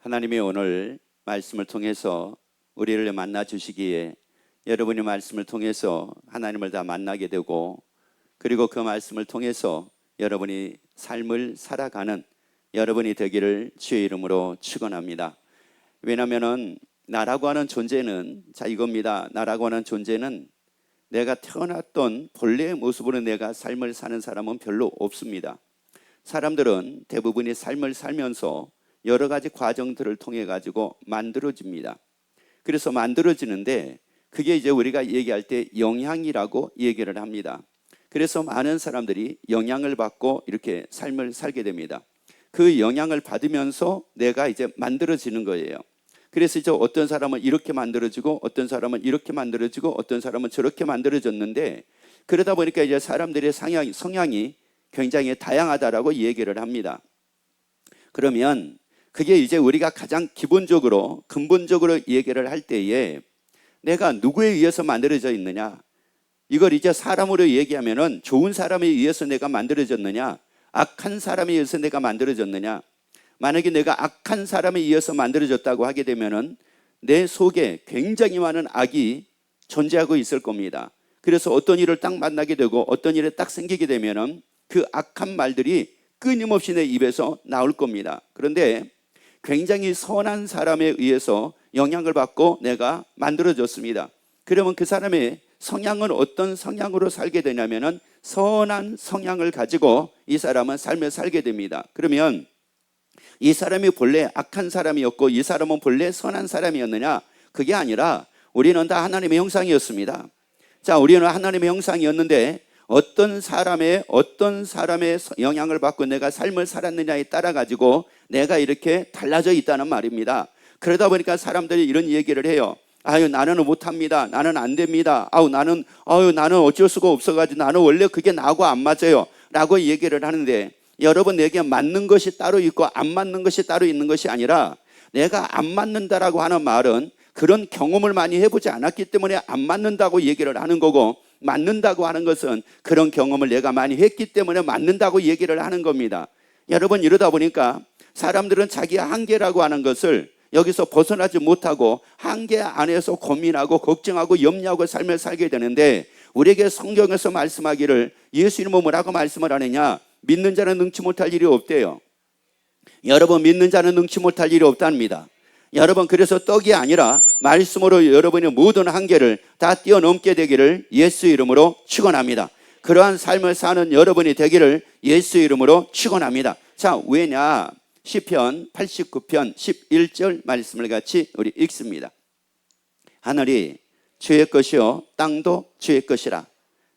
하나님이 오늘 말씀을 통해서 우리를 만나 주시기에 여러분이 말씀을 통해서 하나님을 다 만나게 되고, 그리고 그 말씀을 통해서 여러분이 삶을 살아가는 여러분이 되기를 주의 이름으로 축원합니다. 왜냐하면 나라고 하는 존재는 이겁니다. 나라고 하는 존재는 내가 태어났던 본래의 모습으로 내가 삶을 사는 사람은 별로 없습니다. 사람들은 대부분이 삶을 살면서 여러 가지 과정들을 통해 가지고 만들어집니다. 그래서 만들어지는데 그게 이제 우리가 얘기할 때 영향이라고 얘기를 합니다. 그래서 많은 사람들이 영향을 받고 이렇게 삶을 살게 됩니다. 그 영향을 받으면서 내가 이제 만들어지는 거예요. 그래서 이제 어떤 사람은 이렇게 만들어지고, 어떤 사람은 이렇게 만들어지고, 어떤 사람은 저렇게 만들어졌는데, 그러다 보니까 이제 사람들의 성향이 굉장히 다양하다라고 얘기를 합니다. 그러면 그게 이제 우리가 가장 기본적으로 근본적으로 얘기를 할 때에 내가 누구에 의해서 만들어져 있느냐, 이걸 이제 사람으로 얘기하면은 좋은 사람에 의해서 내가 만들어졌느냐, 악한 사람에 의해서 내가 만들어졌느냐. 만약에 내가 악한 사람에 의해서 만들어졌다고 하게 되면은 내 속에 굉장히 많은 악이 존재하고 있을 겁니다. 그래서 어떤 일을 딱 만나게 되고 어떤 일이 딱 생기게 되면은 그 악한 말들이 끊임없이 내 입에서 나올 겁니다. 그런데 굉장히 선한 사람에 의해서 영향을 받고 내가 만들어졌습니다. 그러면 그 사람의 성향은 어떤 성향으로 살게 되냐면은 선한 성향을 가지고 이 사람은 삶을 살게 됩니다. 그러면 이 사람이 본래 악한 사람이었고 이 사람은 본래 선한 사람이었느냐? 그게 아니라 우리는 다 하나님의 형상이었습니다. 자, 우리는 하나님의 형상이었는데 어떤 사람의 영향을 받고 내가 삶을 살았느냐에 따라 가지고 내가 이렇게 달라져 있다는 말입니다. 그러다 보니까 사람들이 이런 얘기를 해요. 나는 못합니다. 나는 안 됩니다. 나는 어쩔 수가 없어가지고 나는 원래 그게 나하고 안 맞아요 라고 얘기를 하는데, 여러분, 내게 맞는 것이 따로 있고 안 맞는 것이 따로 있는 것이 아니라, 내가 안 맞는다라고 하는 말은 그런 경험을 많이 해보지 않았기 때문에 안 맞는다고 얘기를 하는 거고, 맞는다고 하는 것은 그런 경험을 내가 많이 했기 때문에 맞는다고 얘기를 하는 겁니다. 여러분, 이러다 보니까 사람들은 자기의 한계라고 하는 것을 여기서 벗어나지 못하고 한계 안에서 고민하고 걱정하고 염려하고 삶을 살게 되는데, 우리에게 성경에서 말씀하기를 예수님은 뭐라고 말씀을 하느냐? 믿는 자는 능치 못할 일이 없대요. 여러분, 믿는 자는 능치 못할 일이 없답니다. 여러분, 그래서 떡이 아니라 말씀으로 여러분의 모든 한계를 다 뛰어넘게 되기를 예수 이름으로 축원합니다. 그러한 삶을 사는 여러분이 되기를 예수 이름으로 축원합니다. 자, 왜냐? 시편 89편 11절 말씀을 같이 우리 읽습니다. 하늘이 주의 것이요 땅도 주의 것이라.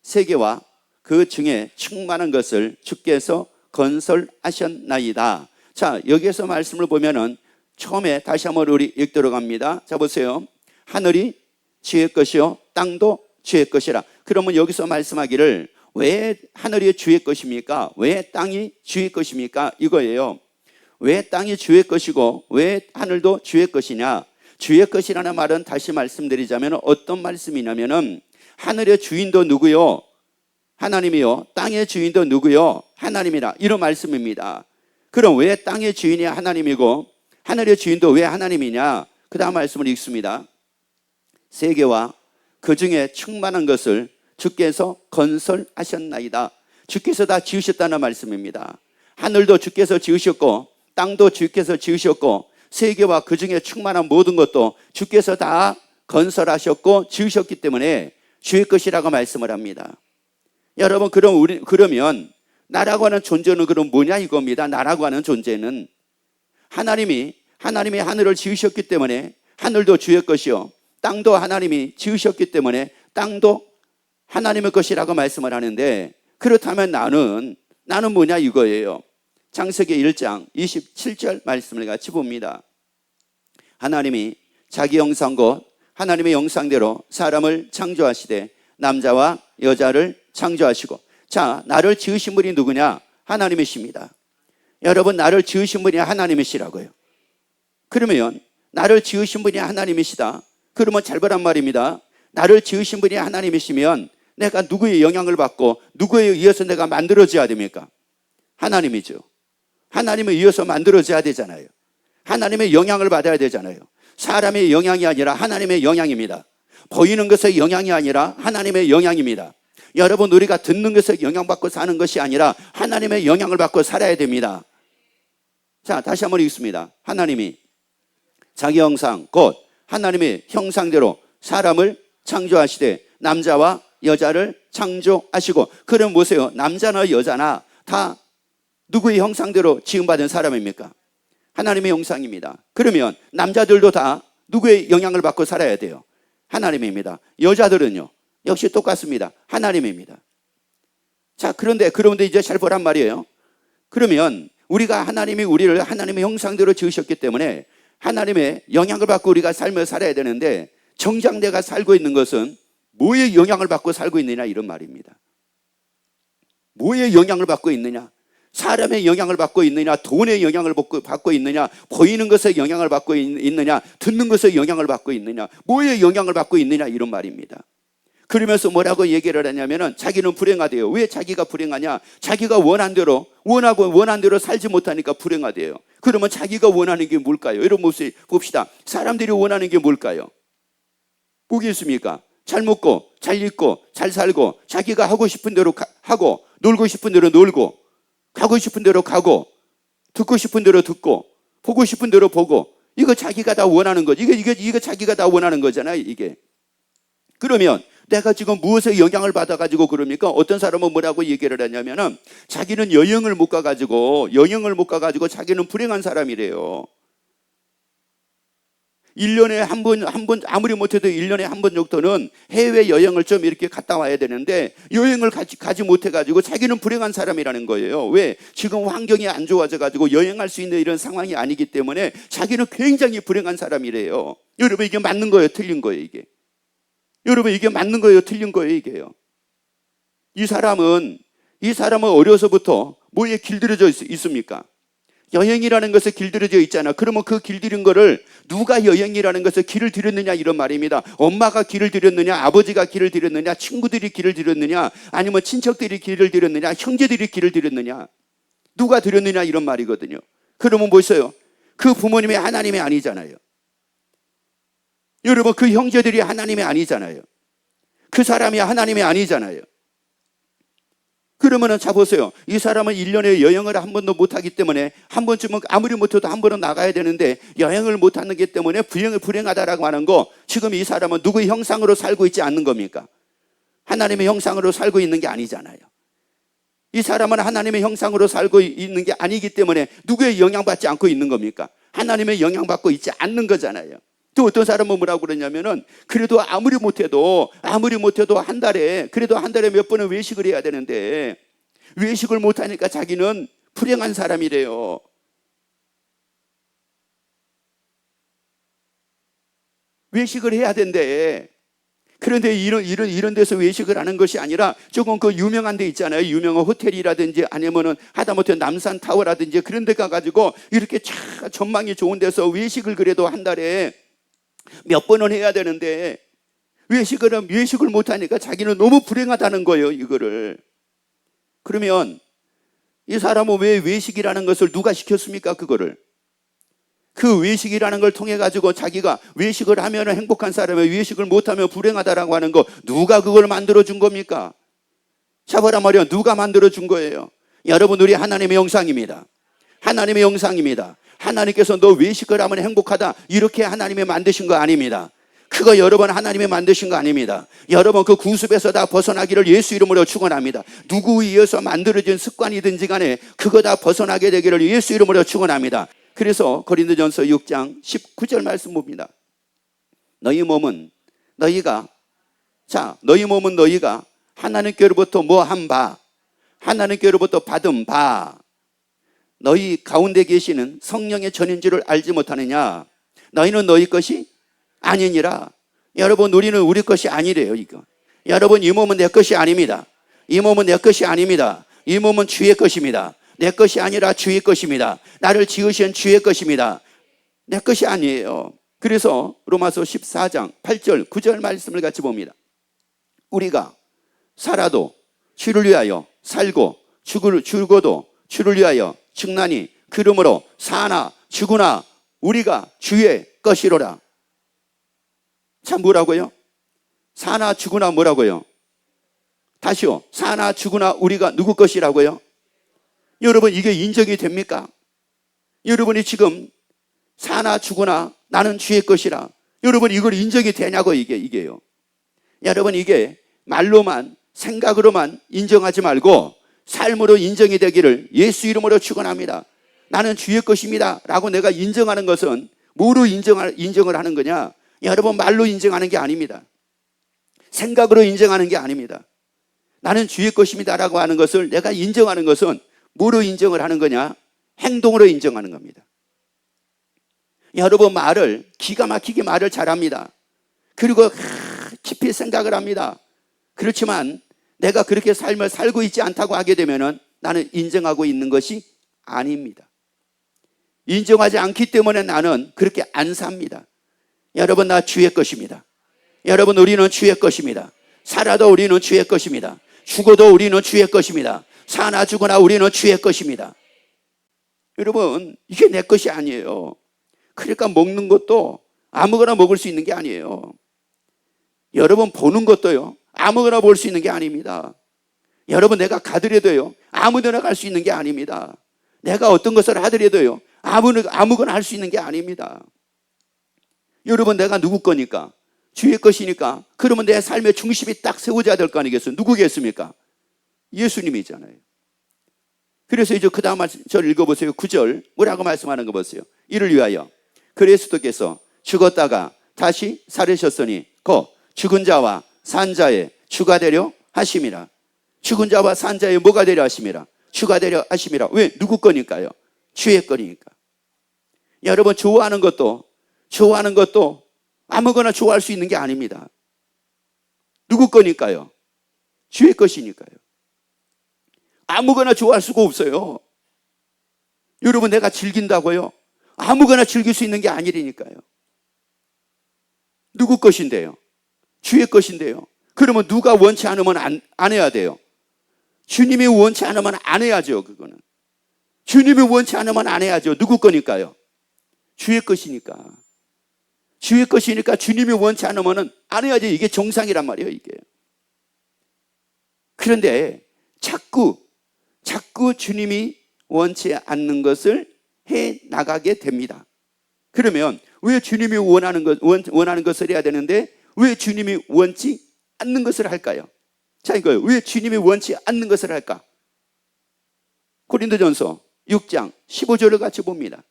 세계와 그 중에 충만한 것을 주께서 건설하셨나이다. 자, 여기에서 말씀을 보면은 처음에 다시 한번 우리 읽도록 합니다. 자, 보세요. 하늘이 주의 것이요 땅도 주의 것이라. 그러면 여기서 말씀하기를 왜 하늘이 주의 것입니까? 왜 땅이 주의 것입니까? 이거예요. 왜 땅이 주의 것이고 왜 하늘도 주의 것이냐? 주의 것이라는 말은 다시 말씀드리자면 어떤 말씀이냐면은 하늘의 주인도 누구요? 하나님이요. 땅의 주인도 누구요? 하나님이라. 이런 말씀입니다. 그럼 왜 땅의 주인이 하나님이고 하늘의 주인도 왜 하나님이냐? 그 다음 말씀을 읽습니다. 세계와 그 중에 충만한 것을 주께서 건설하셨나이다. 주께서 다 지으셨다는 말씀입니다. 하늘도 주께서 지으셨고 땅도 주께서 지으셨고 세계와 그 중에 충만한 모든 것도 주께서 다 건설하셨고 지으셨기 때문에 주의 것이라고 말씀을 합니다. 여러분, 그러면 나라고 하는 존재는 그럼 뭐냐 이겁니다. 나라고 하는 존재는 하나님이 하늘을 지으셨기 때문에 하늘도 주의 것이요 땅도 하나님이 지으셨기 때문에 땅도 하나님의 것이라고 말씀을 하는데, 그렇다면 나는 뭐냐 이거예요. 창세기 1장 27절 말씀을 같이 봅니다. 하나님이 자기 형상 곧 하나님의 형상대로 사람을 창조하시되 남자와 여자를 창조하시고. 자, 나를 지으신 분이 누구냐? 하나님이십니다. 여러분, 나를 지으신 분이 하나님이시라고요. 그러면 나를 지으신 분이 하나님이시다. 그러면 잘 보란 말입니다. 나를 지으신 분이 하나님이시면 내가 누구의 영향을 받고 누구에 의해서 내가 만들어져야 됩니까? 하나님이죠. 하나님에 의해서 만들어져야 되잖아요. 하나님의 영향을 받아야 되잖아요. 사람의 영향이 아니라 하나님의 영향입니다. 보이는 것의 영향이 아니라 하나님의 영향입니다. 여러분, 우리가 듣는 것에 영향받고 사는 것이 아니라 하나님의 영향을 받고 살아야 됩니다. 자, 다시 한번 읽습니다. 하나님이 자기 형상 곧 하나님의 형상대로 사람을 창조하시되 남자와 여자를 창조하시고. 그럼 보세요. 남자나 여자나 다 누구의 형상대로 지음받은 사람입니까? 하나님의 형상입니다. 그러면 남자들도 다 누구의 영향을 받고 살아야 돼요? 하나님입니다. 여자들은요, 역시 똑같습니다. 하나님입니다. 자, 그런데 이제 잘 보란 말이에요. 그러면 우리가 하나님이 우리를 하나님의 형상대로 지으셨기 때문에 하나님의 영향을 받고 우리가 삶을 살아야 되는데, 정작 내가 살고 있는 것은 뭐의 영향을 받고 살고 있느냐, 이런 말입니다. 뭐의 영향을 받고 있느냐? 사람의 영향을 받고 있느냐, 돈의 영향을 받고 있느냐, 보이는 것에 영향을 받고 있느냐, 듣는 것에 영향을 받고 있느냐, 뭐에 영향을 받고 있느냐, 이런 말입니다. 그러면서 뭐라고 얘기를 하냐면은 자기는 불행하대요. 왜 자기가 불행하냐? 자기가 원한 대로 살지 못하니까 불행하대요. 그러면 자기가 원하는 게 뭘까요? 여러분 봅시다. 사람들이 원하는 게 뭘까요? 뭐겠습니까? 잘 먹고 잘 입고 잘 살고, 자기가 하고 싶은 대로 하고, 놀고 싶은 대로 놀고, 가고 싶은 대로 가고, 듣고 싶은 대로 듣고, 보고 싶은 대로 보고, 이거 자기가 다 원하는 거죠. 이거 자기가 다 원하는 거잖아요, 이게. 그러면 내가 지금 무엇에 영향을 받아가지고 그럽니까? 어떤 사람은 뭐라고 얘기를 하냐면은 자기는 여행을 못 가가지고 자기는 불행한 사람이래요. 1년에 한 번, 아무리 못해도 1년에 한 번 정도는 해외여행을 좀 이렇게 갔다 와야 되는데, 여행을 가지 못해가지고 자기는 불행한 사람이라는 거예요. 왜? 지금 환경이 안 좋아져가지고 여행할 수 있는 이런 상황이 아니기 때문에 자기는 굉장히 불행한 사람이래요. 여러분, 이게 맞는 거예요? 틀린 거예요, 이게? 여러분, 이게 맞는 거예요? 틀린 거예요, 이게요? 이 사람은 어려서부터 뭐에 길들여져 있습니까? 여행이라는 것에 길들여져 있잖아. 그러면 그 길들인 거를 누가 여행이라는 것에 길을 들였느냐, 이런 말입니다. 엄마가 길을 들였느냐, 아버지가 길을 들였느냐, 친구들이 길을 들였느냐, 아니면 친척들이 길을 들였느냐, 형제들이 길을 들였느냐, 누가 들였느냐, 이런 말이거든요. 그러면 뭐 있어요? 그 부모님이 하나님이 아니잖아요. 여러분, 그 형제들이 하나님이 아니잖아요. 그 사람이 하나님이 아니잖아요. 그러면은 자 보세요. 이 사람은 1년에 여행을 한 번도 못 하기 때문에, 한 번쯤은 아무리 못해도 한 번은 나가야 되는데 여행을 못 하는 게 때문에 불행하다라고 하는 거, 지금 이 사람은 누구의 형상으로 살고 있지 않는 겁니까? 하나님의 형상으로 살고 있는 게 아니잖아요. 이 사람은 하나님의 형상으로 살고 있는 게 아니기 때문에 누구의 영향받지 않고 있는 겁니까? 하나님의 영향받고 있지 않는 거잖아요. 또 어떤 사람은 뭐라고 그러냐면은, 그래도 아무리 못해도 한 달에 몇 번은 외식을 해야 되는데 외식을 못하니까 자기는 불행한 사람이래요. 외식을 해야 된대. 그런데 이런 데서 외식을 하는 것이 아니라 조금 그 유명한 데 있잖아요. 유명한 호텔이라든지 아니면은 하다못해 남산타워라든지 그런 데 가가지고 이렇게 참 전망이 좋은 데서 외식을 그래도 한 달에 몇 번은 해야 되는데 외식을 못하니까 자기는 너무 불행하다는 거예요, 이거를. 그러면 이 사람은 왜 외식이라는 것을 누가 시켰습니까? 그거를. 그 외식이라는 걸 통해 가지고 자기가 외식을 하면 행복한 사람이 외식을 못하면 불행하다라고 하는 거, 누가 그걸 만들어 준 겁니까? 자보라 말이야, 누가 만들어 준 거예요? 여러분, 우리 하나님의 형상입니다. 하나님의 형상입니다. 하나님께서 너 외식을 하면 행복하다, 이렇게 하나님이 만드신 거 아닙니다. 그거 여러분 하나님이 만드신 거 아닙니다. 여러분, 그 구습에서 다 벗어나기를 예수 이름으로 축원합니다. 누구에 의해서 만들어진 습관이든지 간에 그거 다 벗어나게 되기를 예수 이름으로 축원합니다. 그래서 고린도전서 6장 19절 말씀 봅니다. 너희 몸은 너희가 하나님께로부터 뭐한 바, 하나님께로부터 받은 바, 너희 가운데 계시는 성령의 전인 줄을 알지 못하느냐? 너희는 너희 것이 아니니라. 여러분, 우리는 우리 것이 아니래요, 이거. 여러분, 이 몸은 내 것이 아닙니다. 이 몸은 내 것이 아닙니다. 이 몸은 주의 것입니다. 내 것이 아니라 주의 것입니다. 나를 지으신 주의 것입니다. 내 것이 아니에요. 그래서 로마서 14장 8절 9절 말씀을 같이 봅니다. 우리가 살아도 주를 위하여 살고 죽어도 주를 위하여 죽나니, 그러므로 사나 죽으나 우리가 주의 것이로라. 참 뭐라고요? 사나 죽으나 뭐라고요? 다시요. 사나 죽으나 우리가 누구 것이라고요? 여러분 이게 인정이 됩니까? 여러분이 지금 사나 죽으나 나는 주의 것이라. 여러분 이걸 인정이 되냐고 이게요. 여러분 이게 말로만 생각으로만 인정하지 말고 삶으로 인정이 되기를 예수 이름으로 축원합니다. 나는 주의 것입니다 라고 내가 인정하는 것은 뭐로 인정을 하는 거냐? 여러분 말로 인정하는 게 아닙니다. 생각으로 인정하는 게 아닙니다. 나는 주의 것입니다 라고 하는 것을 내가 인정하는 것은 뭐로 인정을 하는 거냐? 행동으로 인정하는 겁니다. 여러분 말을 기가 막히게 말을 잘합니다. 그리고 깊이 생각을 합니다. 그렇지만 내가 그렇게 삶을 살고 있지 않다고 하게 되면 나는 인정하고 있는 것이 아닙니다. 인정하지 않기 때문에 나는 그렇게 안 삽니다. 여러분 나 주의 것입니다. 여러분 우리는 주의 것입니다. 살아도 우리는 주의 것입니다. 죽어도 우리는 주의 것입니다. 사나 죽으나 우리는 주의 것입니다. 여러분 이게 내 것이 아니에요. 그러니까 먹는 것도 아무거나 먹을 수 있는 게 아니에요. 여러분 보는 것도요 아무거나 볼 수 있는 게 아닙니다. 여러분 내가 가더라도요 아무데나 갈 수 있는 게 아닙니다. 내가 어떤 것을 하더라도요 아무거나 할 수 있는 게 아닙니다. 여러분 내가 누구 거니까? 주의 것이니까 그러면 내 삶의 중심이 딱 세워져야 될 거 아니겠어요? 누구겠습니까? 예수님이잖아요. 그래서 이제 그 다음 절 읽어보세요. 9절 뭐라고 말씀하는 거 보세요. 이를 위하여 그리스도께서 죽었다가 다시 살으셨으니 곧 죽은 자와 산 자의 주가 되려 하심이라. 죽은 자와 산 자의 뭐가 되려 하심이라? 주가 되려 하심이라. 왜? 누구 거니까요? 주의 거니까. 여러분 좋아하는 것도 아무거나 좋아할 수 있는 게 아닙니다. 누구 거니까요? 주의 것이니까요. 아무거나 좋아할 수가 없어요. 여러분 내가 즐긴다고요? 아무거나 즐길 수 있는 게 아니라니까요. 누구 것인데요? 주의 것인데요. 그러면 누가 원치 않으면 안 해야 돼요. 주님이 원치 않으면 안 해야죠. 그거는 주님이 원치 않으면 안 해야죠. 누구 거니까요? 주의 것이니까. 주의 것이니까 주님이 원치 않으면 안 해야죠. 이게 정상이란 말이에요. 이게. 그런데 자꾸 주님이 원치 않는 것을 해 나가게 됩니다. 그러면 왜 주님이 원하는 것을 해야 되는데 왜 주님이 원치 않는 것을 할까요? 자 이거요. 왜 주님이 원치 않는 것을 할까? 고린도전서 6장 15절을 같이 봅니다.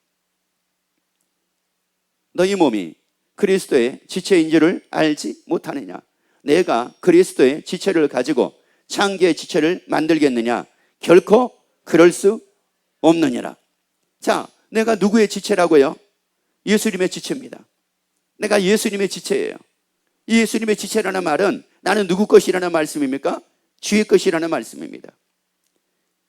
너희 몸이 그리스도의 지체인 줄을 알지 못하느냐? 내가 그리스도의 지체를 가지고 창기의 지체를 만들겠느냐? 결코 그럴 수 없느니라. 자, 내가 누구의 지체라고요? 예수님의 지체입니다. 내가 예수님의 지체예요. 이 예수님의 지체라는 말은 나는 누구 것이라는 말씀입니까? 주의 것이라는 말씀입니다.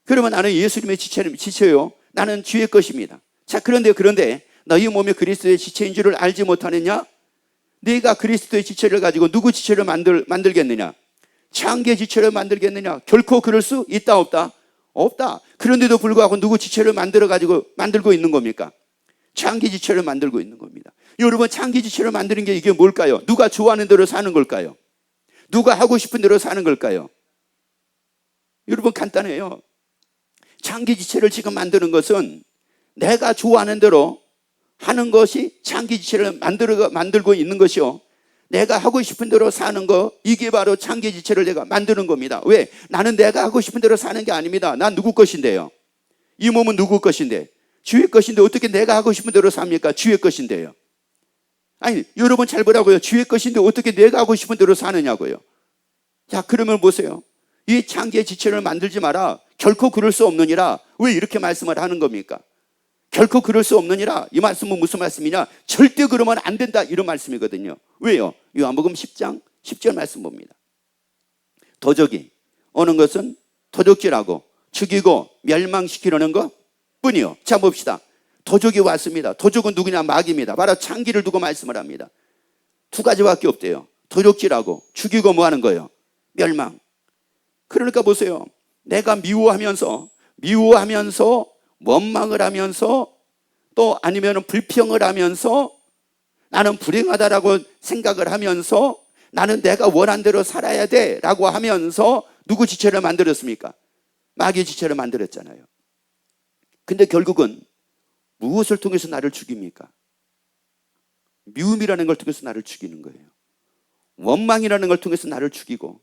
그러면 나는 예수님의 지체요. 나는 주의 것입니다. 자, 그런데 너희 몸이 그리스도의 지체인 줄을 알지 못하느냐? 네가 그리스도의 지체를 가지고 누구 지체를 만들겠느냐? 창기의 지체를 만들겠느냐? 결코 그럴 수 있다 없다? 없다. 그런데도 불구하고 누구 지체를 만들고 있는 겁니까? 창기 지체를 만들고 있는 겁니다. 여러분 창기 지체를 만드는 게 이게 뭘까요? 누가 좋아하는 대로 사는 걸까요? 누가 하고 싶은 대로 사는 걸까요? 여러분 간단해요. 창기 지체를 지금 만드는 것은 내가 좋아하는 대로 하는 것이 창기 지체를 만들고 있는 것이요. 내가 하고 싶은 대로 사는 거, 이게 바로 창기 지체를 내가 만드는 겁니다. 왜? 나는 내가 하고 싶은 대로 사는 게 아닙니다. 난 누구 것인데요? 이 몸은 누구 것인데? 주의 것인데 어떻게 내가 하고 싶은 대로 삽니까? 주의 것인데요. 아니 여러분 잘 보라고요. 주의 것인데 어떻게 내가 하고 싶은 대로 사느냐고요. 자 그러면 보세요. 이 창기의 지체를 만들지 마라. 결코 그럴 수 없느니라. 왜 이렇게 말씀을 하는 겁니까? 결코 그럴 수 없느니라. 이 말씀은 무슨 말씀이냐? 절대 그러면 안 된다 이런 말씀이거든요. 왜요? 요한복음 10장 10절 말씀 봅니다. 도적이 오는 것은 도적질하고 죽이고 멸망시키려는 것 뿐이요. 자 봅시다. 도적이 왔습니다. 도적은 누구냐? 마귀입니다. 바로 창기를 두고 말씀을 합니다. 두 가지밖에 없대요. 도적질하고 죽이고 뭐 하는 거예요? 멸망. 그러니까 보세요. 내가 미워하면서 원망을 하면서 또 아니면 불평을 하면서 나는 불행하다라고 생각을 하면서 나는 내가 원한 대로 살아야 돼 라고 하면서 누구 지체를 만들었습니까? 마귀의 지체를 만들었잖아요. 근데 결국은 무엇을 통해서 나를 죽입니까? 미움이라는 걸 통해서 나를 죽이는 거예요. 원망이라는 걸 통해서 나를 죽이고,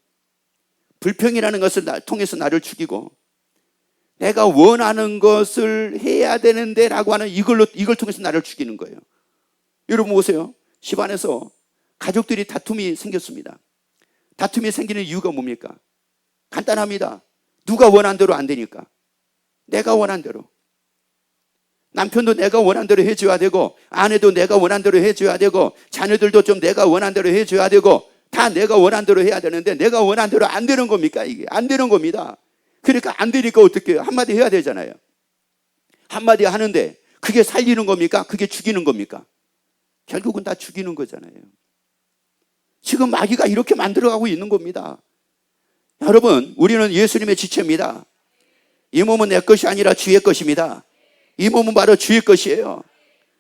불평이라는 것을 통해서 나를 죽이고, 내가 원하는 것을 해야 되는데 라고 하는 이걸 통해서 나를 죽이는 거예요. 여러분 보세요. 집안에서 가족들이 다툼이 생겼습니다. 다툼이 생기는 이유가 뭡니까? 간단합니다. 누가 원한 대로 안 되니까. 내가 원한 대로. 남편도 내가 원한 대로 해줘야 되고, 아내도 내가 원한 대로 해줘야 되고, 자녀들도 좀 내가 원한 대로 해줘야 되고, 다 내가 원한 대로 해야 되는데 내가 원한 대로 안 되는 겁니까? 이게 안 되는 겁니다. 그러니까 안 되니까 어떻게 해요? 한마디 해야 되잖아요. 한마디 하는데 그게 살리는 겁니까? 그게 죽이는 겁니까? 결국은 다 죽이는 거잖아요. 지금 마귀가 이렇게 만들어가고 있는 겁니다. 여러분, 우리는 예수님의 지체입니다. 이 몸은 내 것이 아니라 주의 것입니다. 이 몸은 바로 주의 것이에요.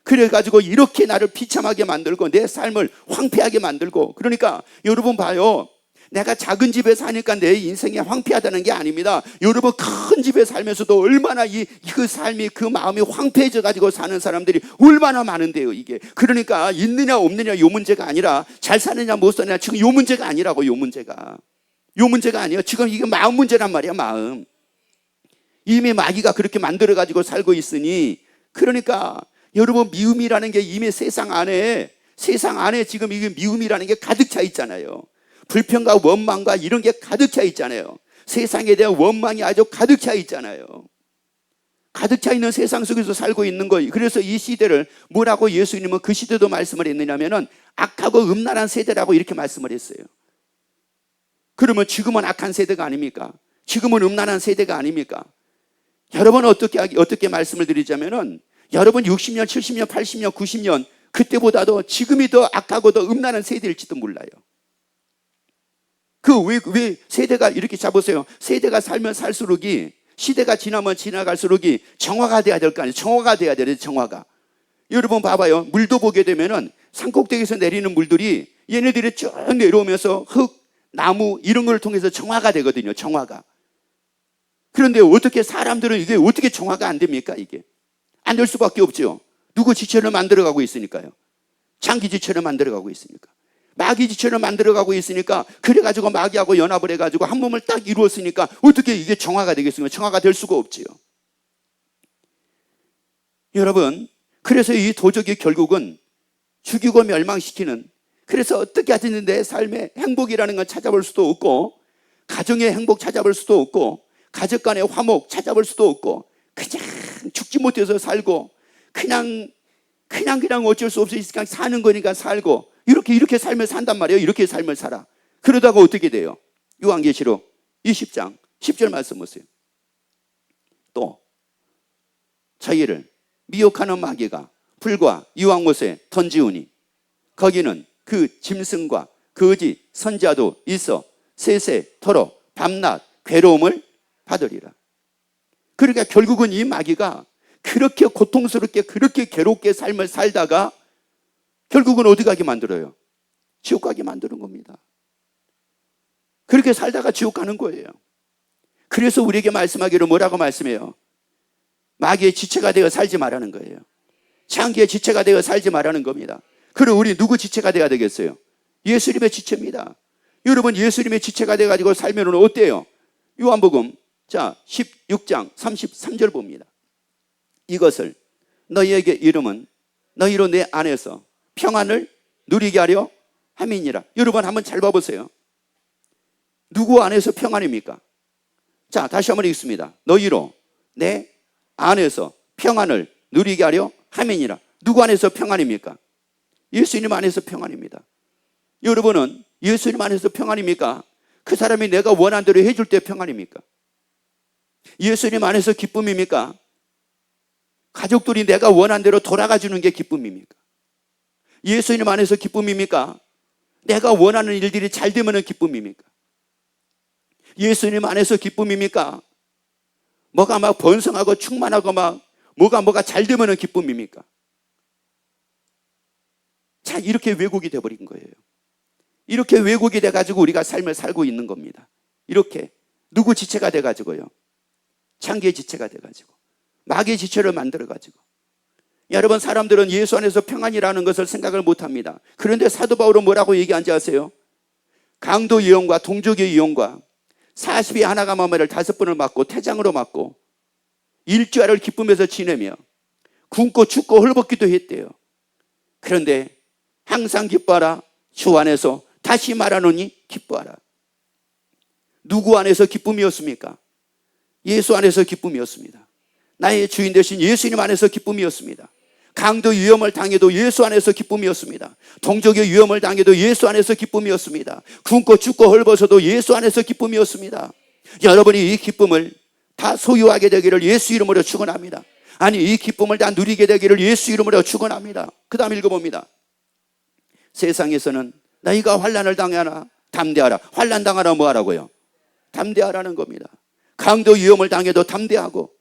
그래가지고 이렇게 나를 비참하게 만들고 내 삶을 황폐하게 만들고, 그러니까 여러분 봐요. 내가 작은 집에 사니까 내 인생이 황폐하다는 게 아닙니다. 여러분 큰 집에 살면서도 얼마나 그 삶이, 그 마음이 황폐해져 가지고 사는 사람들이 얼마나 많은데요, 이게. 그러니까 있느냐 없느냐 요 문제가 아니라 잘 사느냐 못 사느냐 지금 요 문제가 아니라고. 요 문제가 아니에요. 지금 이게 마음 문제란 말이야. 마음. 이미 마귀가 그렇게 만들어 가지고 살고 있으니, 그러니까 여러분 미움이라는 게 이미 세상 안에 지금 이게 미움이라는 게 가득 차 있잖아요. 불평과 원망과 이런 게 가득 차 있잖아요. 세상에 대한 원망이 아주 가득 차 있잖아요. 가득 차 있는 세상 속에서 살고 있는 거예요. 그래서 이 시대를 뭐라고 예수님은 그 시대도 말씀을 했느냐면은 악하고 음란한 세대라고 이렇게 말씀을 했어요. 그러면 지금은 악한 세대가 아닙니까? 지금은 음란한 세대가 아닙니까? 여러분 어떻게 말씀을 드리자면은 여러분 60년, 70년, 80년, 90년 그때보다도 지금이 더 악하고 더 음란한 세대일지도 몰라요. 왜 세대가 이렇게 잡으세요. 세대가 살면 살수록이, 시대가 지나면 지나갈수록이 정화가 돼야 될 거 아니에요. 정화가 돼야 돼요. 정화가. 여러분 봐봐요. 물도 보게 되면은 산꼭대기에서 내리는 물들이 얘네들이 쭉 내려오면서 흙, 나무 이런 걸 통해서 정화가 되거든요. 정화가. 그런데 어떻게 사람들은 이게 어떻게 정화가 안 됩니까? 이게 안 될 수밖에 없죠. 누구 지체를 만들어가고 있으니까요. 장기 지체를 만들어가고 있으니까. 마귀 지체를 만들어가고 있으니까, 그래가지고 마귀하고 연합을 해가지고 한 몸을 딱 이루었으니까 어떻게 이게 정화가 되겠습니까? 정화가 될 수가 없지요. 여러분, 그래서 이 도적이 결국은 죽이고 멸망시키는, 그래서 어떻게 하든지 내 삶의 행복이라는 건 찾아볼 수도 없고, 가정의 행복 찾아볼 수도 없고, 가족 간의 화목 찾아볼 수도 없고, 그냥 죽지 못해서 살고, 그냥 어쩔 수 없으니까 사는 거니까 살고, 이렇게 삶을 산단 말이에요. 이렇게 삶을 살아. 그러다가 어떻게 돼요? 요한계시록 20장 10절 말씀 보세요. 또 자기를 미혹하는 마귀가 불과 유황 못에 던지우니 거기는 그 짐승과 거짓 선지자도 있어 세세토록 밤낮 괴로움을 받으리라. 그러니까 결국은 이 마귀가 그렇게 고통스럽게, 그렇게 괴롭게 삶을 살다가 결국은 어디 가게 만들어요? 지옥 가게 만드는 겁니다. 그렇게 살다가 지옥 가는 거예요. 그래서 우리에게 말씀하기로 뭐라고 말씀해요? 마귀의 지체가 되어 살지 말라는 거예요. 장기의 지체가 되어 살지 말라는 겁니다. 그럼 우리 누구 지체가 되어야 되겠어요? 예수님의 지체입니다. 여러분 예수님의 지체가 되어가지고 살면 어때요? 요한복음 16장 33절 봅니다. 이것을 너희에게 이름은 너희로 내 안에서 평안을 누리게 하려 함이니라. 여러분 한번 잘 봐보세요. 누구 안에서 평안입니까? 자, 다시 한번 읽습니다. 너희로 내 안에서 평안을 누리게 하려 함이니라. 누구 안에서 평안입니까? 예수님 안에서 평안입니다. 여러분은 예수님 안에서 평안입니까? 그 사람이 내가 원한 대로 해줄 때 평안입니까? 예수님 안에서 기쁨입니까? 가족들이 내가 원한 대로 돌아가 주는 게 기쁨입니까? 예수님 안에서 기쁨입니까? 내가 원하는 일들이 잘 되면 기쁨입니까? 예수님 안에서 기쁨입니까? 뭐가 막 번성하고 충만하고 막 뭐가 잘 되면 기쁨입니까? 자, 이렇게 왜곡이 돼버린 거예요. 이렇게 왜곡이 돼가지고 우리가 삶을 살고 있는 겁니다. 이렇게 누구 지체가 돼가지고요, 창기의 지체가 돼가지고 마귀의 지체를 만들어가지고. 여러분, 사람들은 예수 안에서 평안이라는 것을 생각을 못합니다. 그런데 사도 바울은 뭐라고 얘기한지 아세요? 강도 유형과 동족의 유형과 40이 하나가 마매를 5번을 맞고 태장으로 맞고 일주일을 기쁨에서 지내며 굶고 춥고 헐벗기도 했대요. 그런데 항상 기뻐하라, 주 안에서 다시 말하노니 기뻐하라. 누구 안에서 기쁨이었습니까? 예수 안에서 기쁨이었습니다. 나의 주인 되신 예수님 안에서 기쁨이었습니다. 강도 위험을 당해도 예수 안에서 기쁨이었습니다. 동족의 위험을 당해도 예수 안에서 기쁨이었습니다. 굶고 죽고 헐벗어도 예수 안에서 기쁨이었습니다. 여러분이 이 기쁨을 다 소유하게 되기를 예수 이름으로 축원합니다. 아니, 이 기쁨을 다 누리게 되기를 예수 이름으로 축원합니다. 그 다음 읽어봅니다. 세상에서는 너희가 환난을 당하나 담대하라. 환난 당하라 뭐하라고요? 담대하라는 겁니다. 강도 위험을 당해도 담대하고,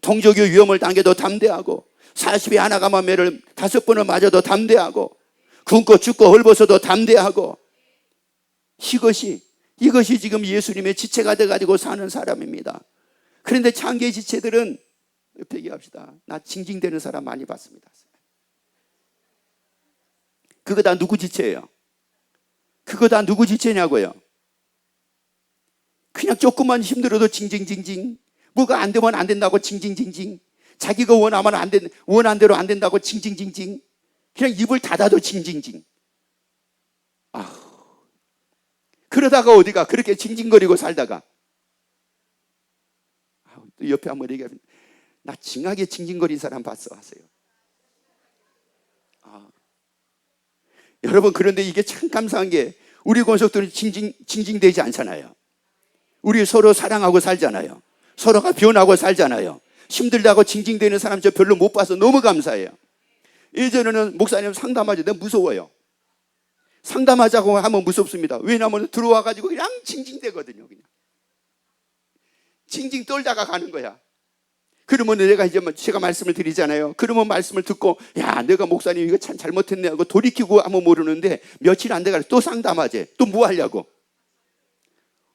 동족의 위험을 당해도 담대하고, 40이 하나가 마매를 5번을 맞아도 담대하고, 굶고 죽고 헐벗어도 담대하고. 이것이 지금 예수님의 지체가 돼가지고 사는 사람입니다. 그런데 창기의 지체들은, 옆에 얘기합시다. 나 징징대는 사람 많이 봤습니다. 그거 다 누구 지체예요? 그거 다 누구 지체냐고요? 그냥 조금만 힘들어도 징징징징, 뭐가 안 되면 안 된다고 징징징징, 자기가 원하면 원한 대로 안 된다고 징징징징, 그냥 입을 닫아도 징징징. 그러다가 어디가 그렇게 징징거리고 살다가, 또 옆에 한번 얘기하면, 나 징하게 징징거린 사람 봤어 하세요. 여러분, 그런데 이게 참 감사한 게 우리 권속들은 징징대지 않잖아요. 우리 서로 사랑하고 살잖아요. 서로가 변하고 살잖아요. 힘들다고 징징대는 사람 저 별로 못 봐서 너무 감사해요. 예전에는 목사님 상담하지 내가 무서워요. 상담하자고 하면 무섭습니다. 왜냐하면 들어와가지고 그냥 징징대거든요. 그냥 징징 떨다가 가는 거야. 그러면 내가 이제 제가 말씀을 드리잖아요. 그러면 말씀을 듣고, 야, 내가 목사님 이거 참 잘못했네 하고 돌이키고 하면 모르는데 며칠 안 돼가지고 또 상담하지. 또 뭐 하려고?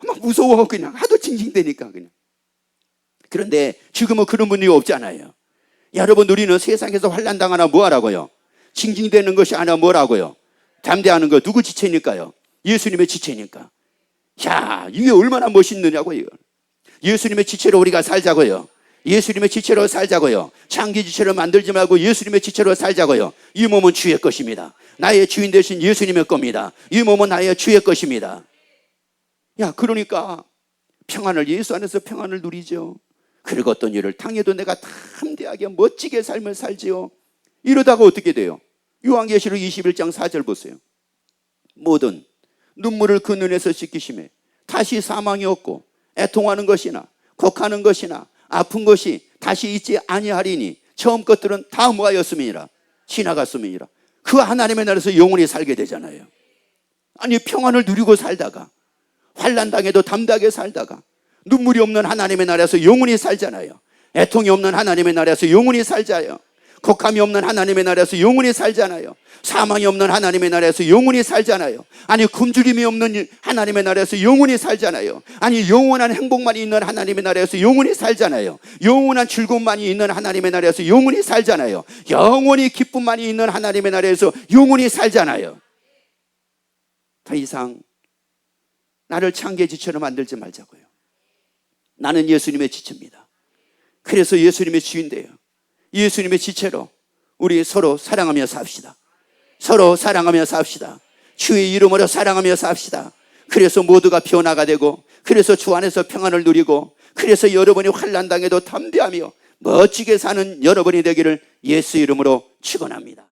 막 무서워. 그냥 하도 징징대니까 그냥. 그런데 지금은 그런 분이 없잖아요. 여러분, 우리는 세상에서 환난 당하나 뭐 하라고요? 징징대는 것이 아니라 뭐라고요? 담대하는 거. 누구 지체니까요? 예수님의 지체니까. 야, 이게 얼마나 멋있느냐고요. 예수님의 지체로 우리가 살자고요. 예수님의 지체로 살자고요. 창기 지체로 만들지 말고 예수님의 지체로 살자고요. 이 몸은 주의 것입니다. 나의 주인 되신 예수님의 겁니다. 이 몸은 나의 주의 것입니다. 야, 그러니까 평안을, 예수 안에서 평안을 누리죠. 그리고 어떤 일을 당해도 내가 담대하게 멋지게 삶을 살지요. 이러다가 어떻게 돼요? 요한계시록 21장 4절 보세요. 모든 눈물을 그 눈에서 씻기심에 다시 사망이 없고 애통하는 것이나 곡하는 것이나 아픈 것이 다시 있지 아니하리니 처음 것들은 다 뭐하였음이니라? 지나갔음이니라. 그 하나님의 나라에서 영원히 살게 되잖아요. 아니, 평안을 누리고 살다가 환난 당해도 담대하게 살다가 눈물이 없는 하나님의 나라에서 영원히 살잖아요. 애통이 없는 하나님의 나라에서 영원히 살자요. 곡함이 없는 하나님의 나라에서 영원히 살잖아요. 사망이 없는 하나님의 나라에서 영원히 살잖아요. 아니, 굶주림이 없는 하나님의 나라에서 영원히 살잖아요. 아니, 영원한 행복만이 있는 하나님의 나라에서 영원히 살잖아요. 영원한 즐거움만이 있는 하나님의 나라에서 영원히 살잖아요. 영원히 기쁨만이 있는 하나님의 나라에서 영원히 살잖아요. 더 이상 나를 창기의 지체로 만들지 말자고요. 나는 예수님의 지체입니다. 그래서 예수님의 주인데요. 예수님의 지체로 우리 서로 사랑하며 삽시다. 서로 사랑하며 삽시다. 주의 이름으로 사랑하며 삽시다. 그래서 모두가 변화가 되고, 그래서 주 안에서 평안을 누리고, 그래서 여러분이 환난 당해도 담대하며 멋지게 사는 여러분이 되기를 예수 이름으로 축원합니다.